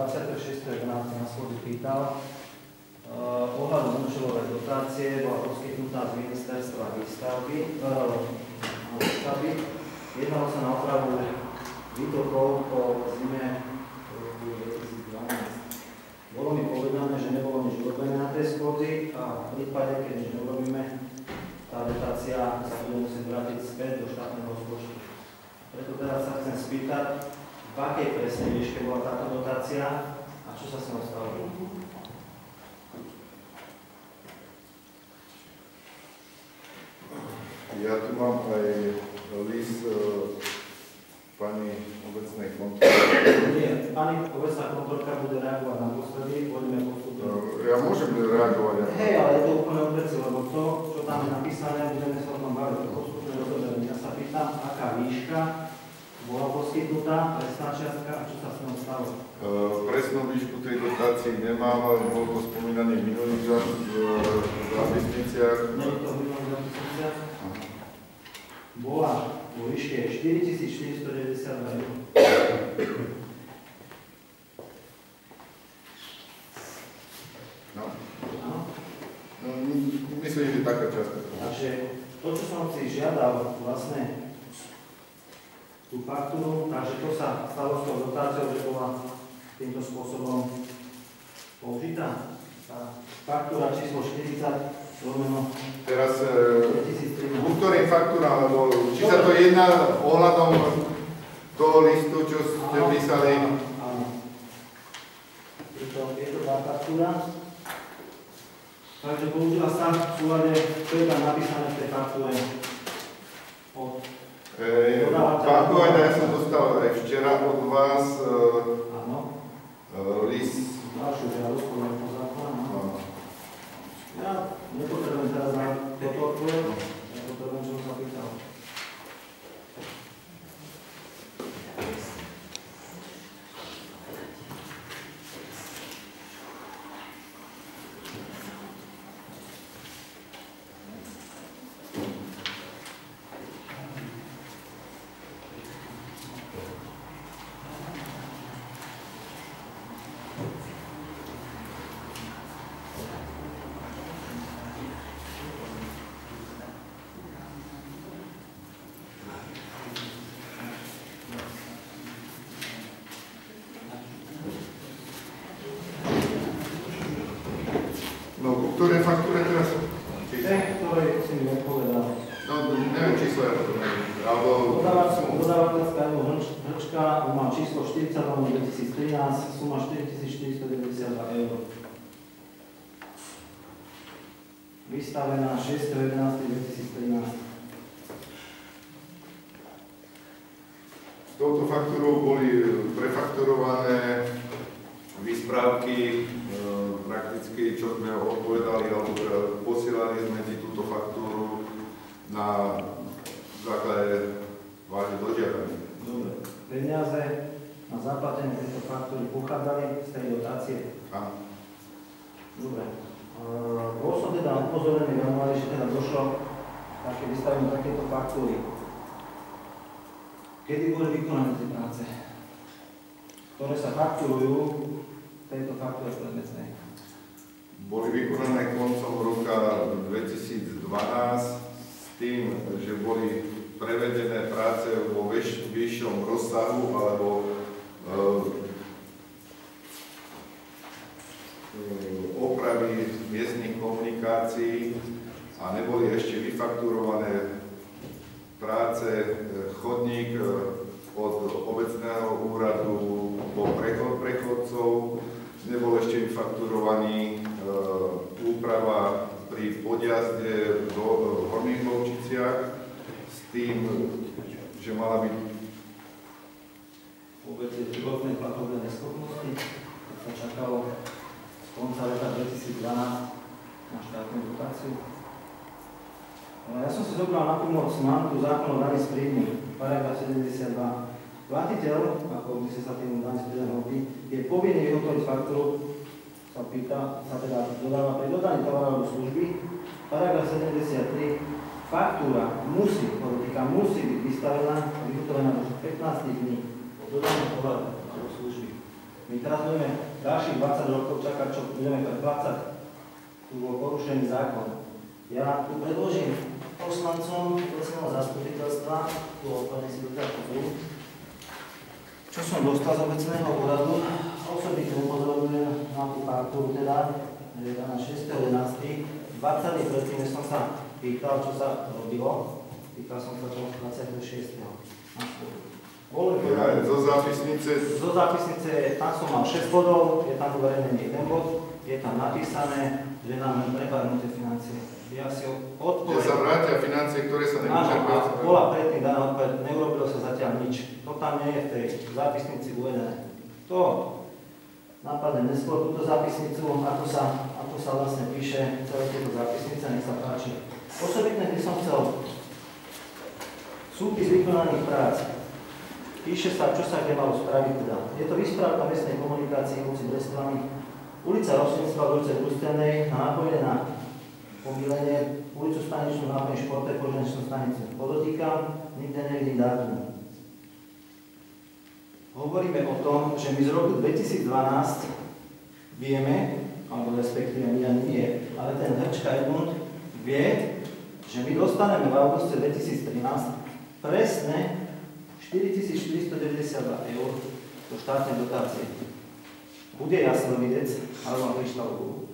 26.11. na schôdzi pýtal. Ohľadom účelovej dotácie bola poskytnutá z ministerstva výstavby. Jednalo sa na opravu výtokov po zime 2012. Bolo mi povedané, že nebolo nič urobené na tej schôdzi a v prípade, keď nič neurobíme, tá dotácia sa bude musieť vrátiť späť do štátneho rozpočtu. Preto teraz sa chcem spýtať, v akej presnej výške bola táto dotácia a čo sa s ňou stalo? Ja tu mám aj list pani obecnej kontrolky. Nie, pani obecná kontrolka bude reagovať na dôsledky, poďme postupne. Ja môžem reagovať. Hej, ale je to úplne odveci, lebo to, čo tam je napísané, budeme sa o tom baviť postupne rozoberať. Ja sa pýtam, aká výška bola poskytnutá, presná čiastka a čo sa s ňou stalo? Presnú výšku tej dotácii nemám, ale bol to spomínaný v minulých zápisniciach. Nie je to v minulých zápisniciach? Bola vo výške 4492 eur. No. Áno? No, myslím, že taká čiastka. Takže to, čo som si žiadal, vlastne tú faktúru, takže to sa stalo s tou dotáciou, že bola týmto spôsobom použitá. Tá faktúra číslo 40 teraz, u ktorým faktúra, alebo či sa to jedná ohľadom toho listu, čo ste písali? Áno. Je to tá faktúra. Takže použila sa v súlade, čo je tam napísané v tej faktúre. Faktúra, ja som dostal aj včera od vás list. Ďalšiu žiadosť podľa zákona. Ja nepotrebujem teraz na toto odpoveď, ja potrebujem, čo som sa pýtal. Ktoré faktúre teraz? Tie, ktoré si mi odpovedal. No, neviem číslo, ja to neviem. Dodávateľská hrčka má číslo 40/2013, suma 4492 eur. Vystavená 6.11.2013. S touto faktúrou boli prefakturované výsprávky, prakticky, čo sme odpovedali, alebo posielali sme ti túto faktúru na základe vášho dožiadania. Dobre. Peniaze na zaplatenie tejto faktúry pochádzali z tej dotácie? Áno. Dobre. Bol som teda upozorený v januári, že teda došlo také vystavenie takéto faktúry. Kedy boli vykonané tie práce, ktoré sa fakturujú v tejto faktúre predmetnej? Boli vykonané koncom roka 2012 s tým, že boli prevedené práce vo vyššom rozsahu alebo opravy miestnych komunikácií a neboli ešte vyfakturované práce chodník od obecného úradu po prechod prechodcov, nebol ešte vyfakturovaný úprava pri podjazde do Horných Lovčiciach s tým, že mala byť vôbec je druhotnej platovnej neschopnosti, keď sa čakalo z konca roka 2012 na štátnu dotáciu. Ja som si zobral na pomoc mantu zákon o daní z príjmu, paragraf 72. Platiteľ, ako by sa tým daní z príjmu hovorí, je povinný vyhotoviť faktúru, sa teda dodáva pri dodaní tovaru do služby. Paragraf 73. Faktúra musí byť vystavená a vyhotovená do 15 dní od dodania tovaru do služby. My teraz budeme ďalších 20 rokov čakať, čo budeme preplácať. Tu bol porušený zákon. Ja tu predložím poslancom lesného zastupiteľstva, tu odpadne si dokážu, čo som dostal z obecného úradu. Osobitne upozorňujem na tú faktúru, teda na 6.11. 20 dní predtým som sa pýtal, čo sa robilo. Pýtal som sa toho 26. Zo zápisnice, tam som mal 6 bodov, je tam uverejnený 1 bod, je tam napísané, že nám prepadnuté financie. Ja si odpovedal. Že sa vrátia financie, ktoré sa nevyčerpajú. Áno, bola predtým daná odpoveď, neurobilo sa zatiaľ nič. To tam nie je v tej zápisnici uvedené. To napadne neskôr túto zápisnicu, ako sa vlastne píše celé tieto zápisnice, nech sa páči. Osobitne by som chcel súpis vykonaných prác. Píše sa, čo sa kde malo spraviť teda. Je to výspravka mestnej komunikácie v ulici Breslavy, ulica Rosnictva v ulice Družstevnej na napojenie na pomýlenie, ulicu Staničnú nápojenie Športe, poželečnú stanicu. Podotýkam, nikde nevidím dátum. Hovoríme o tom, že my z roku 2012 vieme, alebo respektíve my ani nie, ale ten Hrčka Edmund vie, že my dostaneme v auguste 2013 presne 4492 eur do štátnej dotácie. Bude Jasnovidec, ale mám kryštálovú.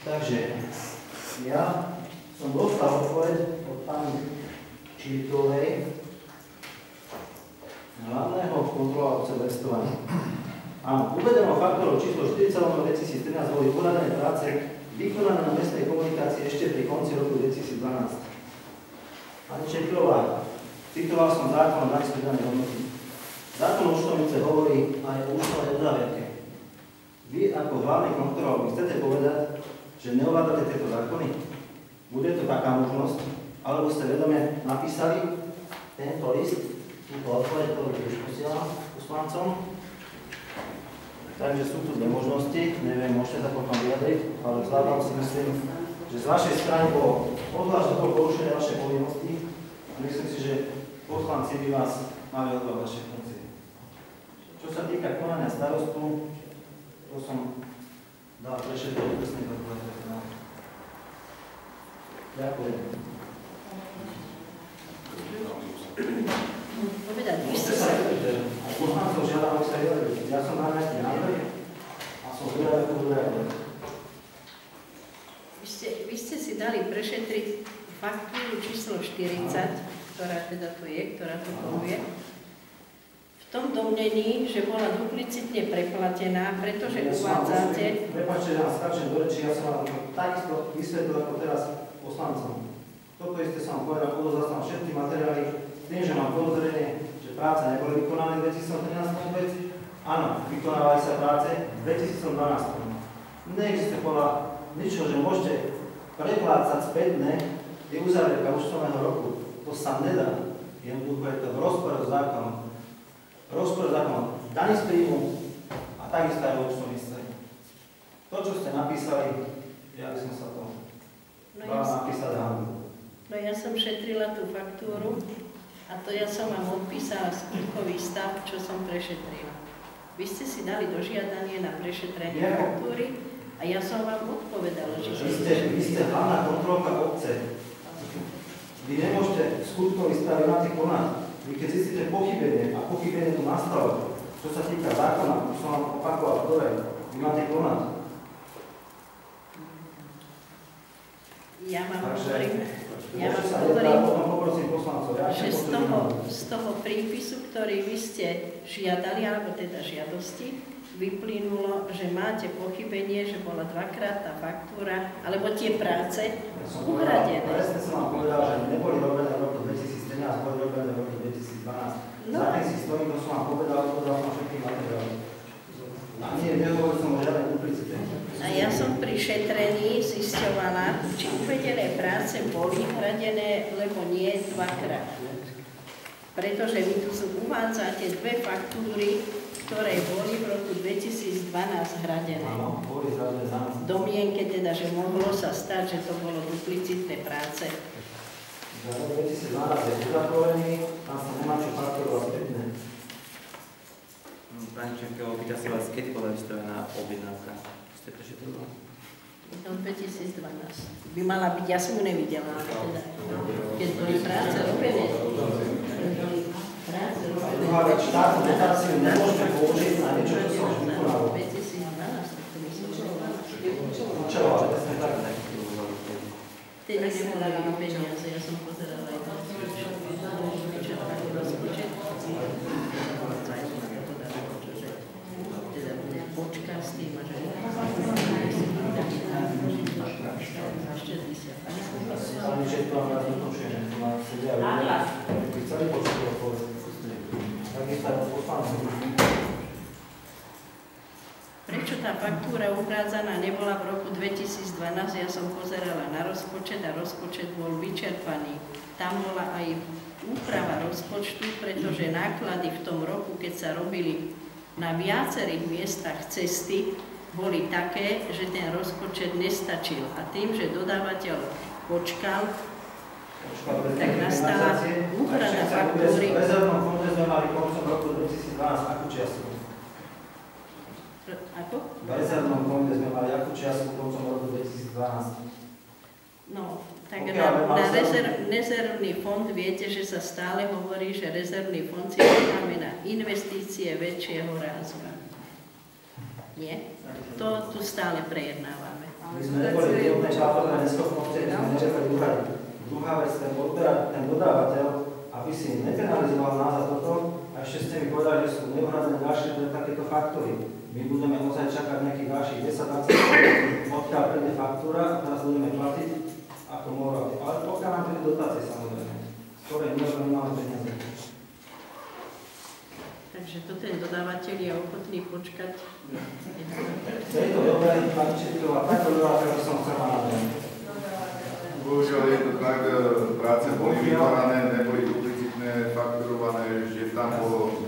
Takže ja som dostal odpoveď od pani Čirtovej, hlavného kontrolóra Vestovania. Áno, uvedenou faktorou číslo 4.2013 boli uvedené práce vykonané na mestnej komunikácii ešte pri konci roku 2012. Pani Čirtová, citoval som zákon o daní z pridanej hodnoty. Zákon o účtovnice hovorí aj o účtovnej uzávierke. Vy ako hlavný kontrolór chcete povedať, že neovládate tieto zákony? Bude to taká možnosť? Alebo ste vedome napísali tento list, túto odpoveď, ktorú už posielam poslancom. Takže sú tu dve možnosti, neviem, môžete sa potom vyjadriť, ale vzhľadom si myslím, že z vašej strany bolo odvážne porušenie vašej povinnosti a myslím si, že poslanci by vás mali odvážať vaše funkcie. Čo sa týka konania starostu, to som dal prešetriť presne do Ďakujem. Povedať, vy ste sa aj poslancov žiadam, aby sa vyjadrili. Ja som dal nejaký návrh a som zvedavý, ako bude reagovať. Vy ste si dali prešetriť faktúru číslo 40, ktorá teda tu je, ktorá tu povie. V tom domnení, že bola duplicitne preplatená, pretože uvádzate... Prepáčte, ja skáčem do reči, ja som vám takisto vysvetlil ako teraz poslancom. Toto isté som vám povedal, podozal som všetky materiály s tým, že mám podozrenie, že práce neboli vykonané v 2013 vôbec. Áno, vykonávali sa práce v 2012. Neexistuje podľa ničo, že môžete preplácať spätne, je uzavierka účtovného roku. To sa nedá. Jednoducho je to v rozpore s zákonom. Rozpor zákonom daní z príjmu a takisto aj vo účtovníctve. To, čo ste napísali, ja by som sa to napísať hábil. No ja som šetrila tú faktúru a to ja som vám odpísala skutkový stav, čo som prešetrila. Vy ste si dali dožiadanie na prešetrenie faktúry a ja som vám odpovedala, že... Vy ste hlavná kontrolka obce. Vy nemôžete skutkový stav máte konať. Vy keď zistíte pochybenie, a pochybenie tu nastalo, čo sa týka zákona, už som vám opakoval, ktoré vy máte konať. Ja vám hovorím, že z toho prípisu, ktorý vy ste žiadali, alebo teda žiadosti, vyplynulo, že máte pochybenie, že bola dvakrát tá faktúra, alebo tie práce uhradené. Presne som vám povedal, že neboli robené v roku 2013, boli robené v roku 2012. Za tým si stojím, to som vám povedal, som všetky materiály. A nie, nehovoril som o žiadnej duplicite. A ja som pri šetrení zisťovala, či uvedené práce boli hradené, lebo nie dvakrát. Pretože vy tu uvádzate dve faktúry, ktoré boli v roku 2012 hradené. Áno, boli hradené. Domienke teda, že mohlo sa stať, že to bolo duplicitné práce. Za rok 2012 je uzatvorený, tam sa nemá čo fakturovať spätne. pani Čerková, opýta sa vás, kedy bola vystavená objednávka? Ste to šetrili? No 2012. By mala byť, ja som ju nevidela, ale teda, keď boli práce robené. Druhá vec, štátnu dotáciu nemôžeme použiť na niečo, čo sa už vykonalo. 2012, tak to myslím, že Účelová, presne tak. tedy neboli peniaze, ja som pozerala aj to, vyčerpali rozpočet. Teda bude počka s tým, a že Ale že to nás dotočuje, to nás sedia ľudia, keď celý počet povedať. Takisto aj poslancov. prečo tá faktúra uhrádzaná nebola v roku 2012, ja som pozerala na rozpočet a rozpočet bol vyčerpaný. Tam bola aj úprava rozpočtu, pretože náklady v tom roku, keď sa robili na viacerých miestach cesty, boli také, že ten rozpočet nestačil. A tým, že dodávateľ počkal, tak nastala úhrada faktúry. V rezervnom fonde sme mali koncom roku 2012 akú čiastku? Ako? V rezervnom fonde sme mali akú čiastku koncom roku 2012? No, tak na rezervný fond viete, že sa stále hovorí, že rezervný fond si znamená investície väčšieho rázu. Nie? To tu stále prejednávame. My sme neboli výhodné platobné neschopnosti, my sme nečakali uhradiť. Druhá vec, ten dodávateľ, aby si nepenalizoval nás za toto, a ešte ste mi povedali, že sú neuhradené ďalšie takéto faktúry. My budeme ozaj čakať nejakých ďalších 10-20 odkiaľ príde faktúra a teraz budeme platiť ako morálne. Ale pokiaľ nám príde dotácie samozrejme, z ktorej nemáme peniaze. Takže to ten dodávateľ je ochotný počkať. Je to dobré, pani Čerková, takto dodávateľ som chcela nadať. Bohužiaľ je to tak, práce boli vykonané, neboli duplicitné, fakturované, že tam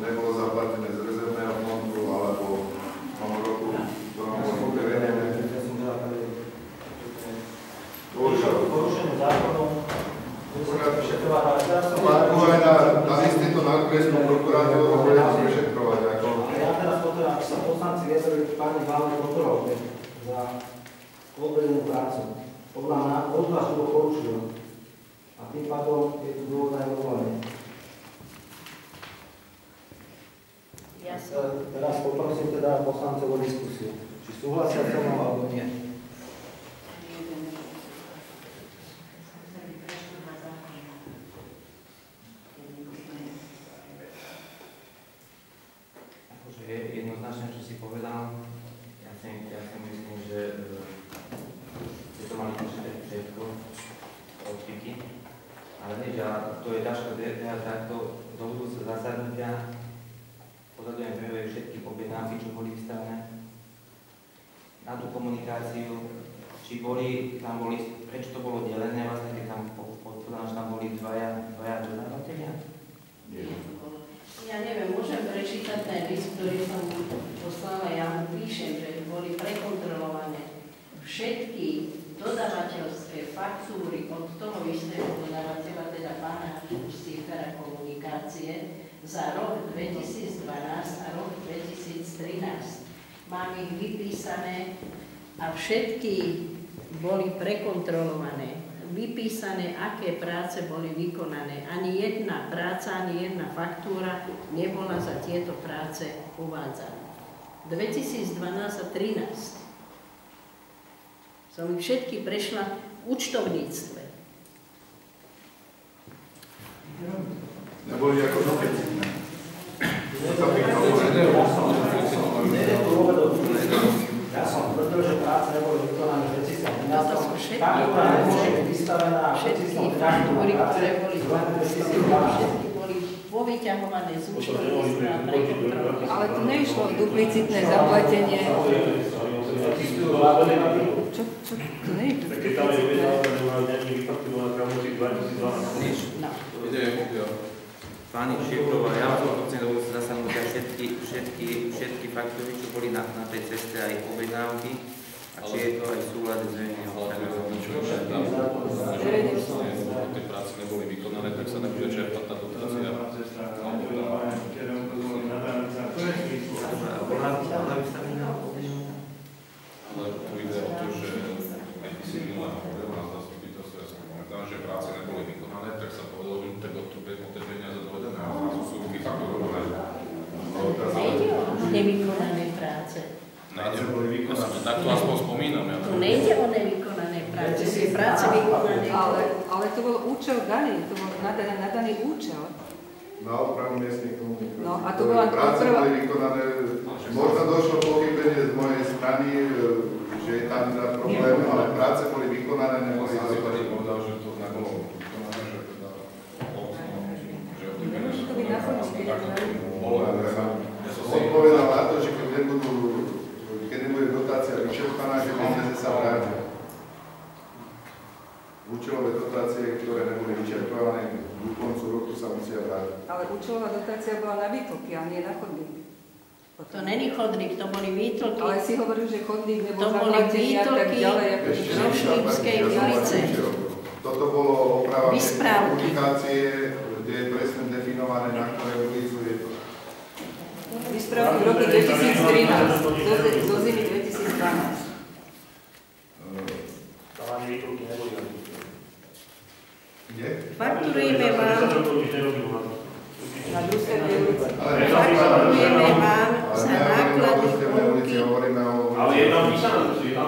nebolo zaplatené z rezervného fondu alebo v tom roku, v ktorom bolo uvedené. Bohužiaľ. Porušenie zákonov. Aj na liste to na okresnú prokuratúru budeme prešetrovať. Ja teraz potrebujem, aby sa poslanci viedli pani hlavnej kontrolovke za odvedenú prácu. Podľa mňa odváž to porušil. A tým pádom je tu dôvod aj odvolanie. Teraz poprosím teda poslancov o diskusiu. Či súhlasia s tomu alebo nie. Jednoznačne, čo si povedal, ja si myslím, že ste to mali počítať všetko odpiky, ale nie, že to je ťažko takto do budúceho zasadnutia pozadujem prvé všetky objednávky, čo boli vystavené na tú komunikáciu, či tam boli, prečo to bolo delené, vlastne keď tam podľa že tam boli dvaja dodávateľia? Ja neviem, môžem prečítať ten list, ktorý som poslala, ja mu píšem, že boli prekontrolované všetky dodávateľské faktúry od toho istého dodávateľa, teda pána Štífera komunikácie, za rok 2012 a rok 2013. Mám ich vypísané a všetky boli prekontrolované. Vypísané, aké práce boli vykonané. Ani jedna práca, ani jedna faktúra nebola za tieto práce uvádzaná. 2012 a 2013 som všetky prešla v účtovníctve. Neboli ako duplicitné. Ja som tvrdil, že práce neboli vykonané v 2013. To sú všetky faktúra nemôže byť vystavená v všetky 2013. faktúry, ktoré boli Všetky povyťahované z účtovníctva a prekontrolované. Ale to neišlo o duplicitné zaplatenie. Čo? To nie je duplicitné. No. Pani Širková, ja vás chcem do budúceho zasadnutia všetky faktúry, čo boli na tej ceste aj objednávky, a či je to aj v súlade s verejným obstarávkom. Tie práce neboli vykonané, tak sa nebude čerpať tá dotácia. Tak to aspoň spomínam. Ja. Tu nejde o nevykonané práce, tie práce vykonané. Ale to bol účel daný, to bol na daný účel. Na opravu miestnych komunikácií. No, a to bola práce prvá- boli vykonané, možno došlo pochybenie z mojej strany, že je tam teda problém, ale práce boli vykonané, neboli Asi zaplatené. povedal, že to nebolo vykonané, že teda Nemôže to byť na chodníku, keď bolo. Ja som si Odpovedal na to, že keď nebude dotácia vyčerpaná, že peniaze sa vrátia. Účelové dotácie, ktoré neboli vyčerpávané v koncu roku, sa musia vrátiť. Ale účelová dotácia bola na výtlky, a nie na chodník. To není chodník, to boli výtlky. Ale si hovoril, že chodník nebol To boli zaplatený a tak výtlky. ďalej. Ako Ešte z Rošlímskej ulice. Toto bolo oprava Vysprávky. komunikácie, kde je presne definované, na ktoré ulicu je to. Vysprávky v roku 2013, zo zimy 2012. Dávanie výtulky neboli na výtulky. Kde? Fakturujeme vám, Na Družstevnej ulici. fakturujeme vám za náklady ponuky. Hovoríme o... Ale je tam písané, že je tam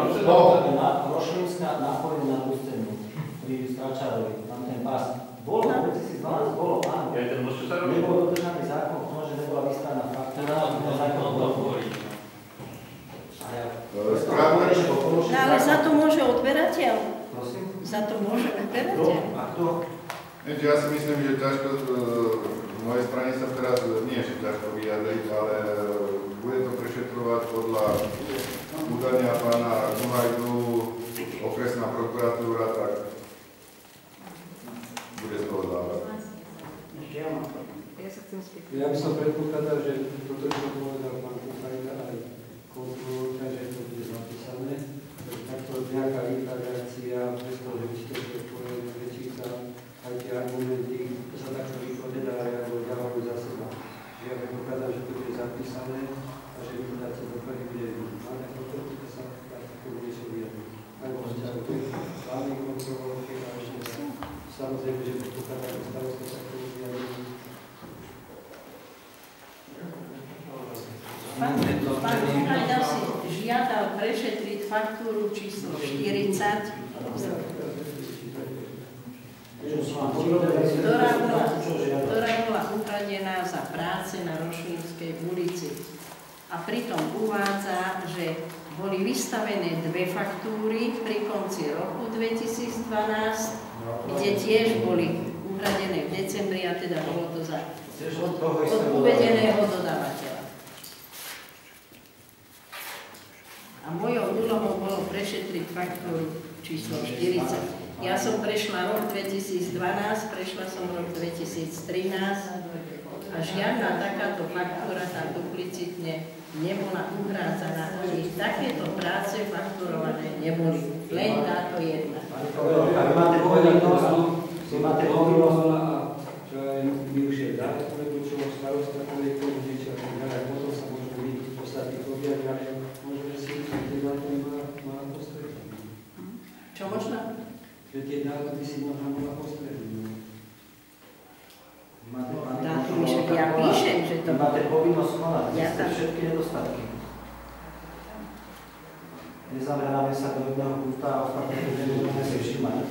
Rošlínska nápojená na Ústrednú, pri Stračárovi, tam ten pás. Bolo, v 2012 bolo, áno. Ja ten môžete sa robiť? Nebol dodržaný zákon v tom, že nebola vystavená faktúra, ten zákon bol hovorí. A ja... Správne. No ale za to môže odberateľ. Prosím? Za to môže odberateľ. A kto? Ja si myslím, že ťažko z mojej strany sa teraz, nie že ťažko vyjadriť, ale bude to prešetrovať podľa údania pána Guhajdu, okresná prokuratúra, tak bude z toho dávať. Ja sa chcem spýtať. Ja by som predpokladal, že toto, čo povedal pán Kuchajda, aj kontrolórka, že to bude zapísané. Takto nejaká rýchla reakcia, bez toho, že by ste to povedali, rečíta, aj tie argumenty, to sa takto rýchlo nedá, alebo ďalej za seba. Ja predpokladám, že to bude zapísané a že vy to dáte do prvý, kde máme kontrolky, to sa takto bude sa vyjadriť. Alebo vzťahu hlavnej kontrolórky, a ešte samozrejme, že predpokladám, že starosta sa k tomu vyjadriť. Pán Kuchajda si žiadal prešetriť faktúru číslo 40, ktorá bola ukradená za práce na Rošlínskej ulici. A pritom uvádza, že boli vystavené dve faktúry pri konci roku 2012, kde tiež boli uhradené v decembri, a teda bolo to od uvedeného dodávateľa. A mojou úlohou bolo prešetriť faktúru číslo 40. Ja som prešla rok 2012, prešla som rok 2013 a žiadna takáto faktúra tam duplicitne nebola uhrádzaná. Ani takéto práce fakturované neboli. Len táto jedna. Vy máte povinnosť, čo aj využije dále, alebo čo starosta povie, komu niečo, a tak ďalej. Potom sa môžeme byť ostatných objavy, ale môžeme si tie dátumy má postrežiť. Čo možno? Že tie dátumy si možno mohla postrežiť. Dátumy, však ja píšem, že to... máte povinnosť konať, Ja ste tam- všetky nedostatky. Nezameráme sa do jedného kúta a ostatné nebudeme si všímať.